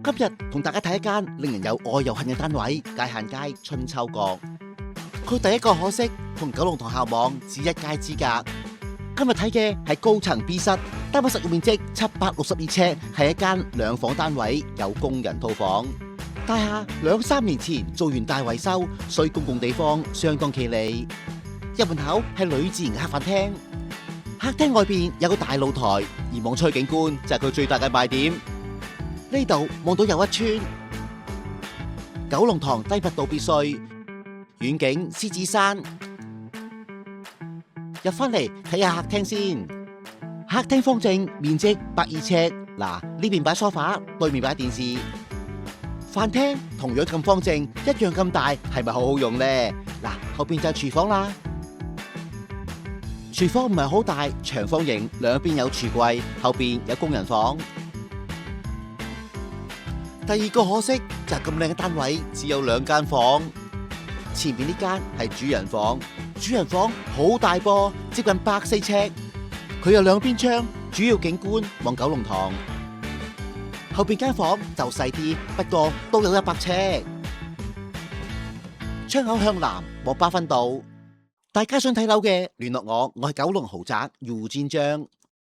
今日同大家睇一間令人又愛又恨嘅單位——界限街春秋閣。佢第一個可惜同九龍塘校網只一街之隔。今日睇嘅係高層 B 室，單位實用面積762尺，係一間兩房單位，有工人套房。大廈2-3年前做完大維修，所以公共地方相當企理。入門口係女字型嘅客飯廳，客廳外邊有個大露台，而望出去景觀就係佢最大嘅賣點。呢度望到又一村九龍塘低密度別墅，遠景獅子山。入翻嚟睇下客廳先，客廳方正，面積102尺。嗱，呢邊擺梳化，對面擺電視。飯廳同樣咁方正，一樣咁大，係咪好好用呢？嗱，後邊就係廚房啦。廚房唔係好大，長方形，兩邊有櫥櫃，後邊有工人房。第二個可惜就係咁靚嘅單位只有2間房，前邊呢間係主人房，主人房好大噃，接近104尺，佢有2邊窗，主要景觀望九龍塘。後邊間房就細啲，不過都有100尺，窗口向南望8分道。大家想睇樓嘅聯絡我，我係九龍豪宅姚戰章。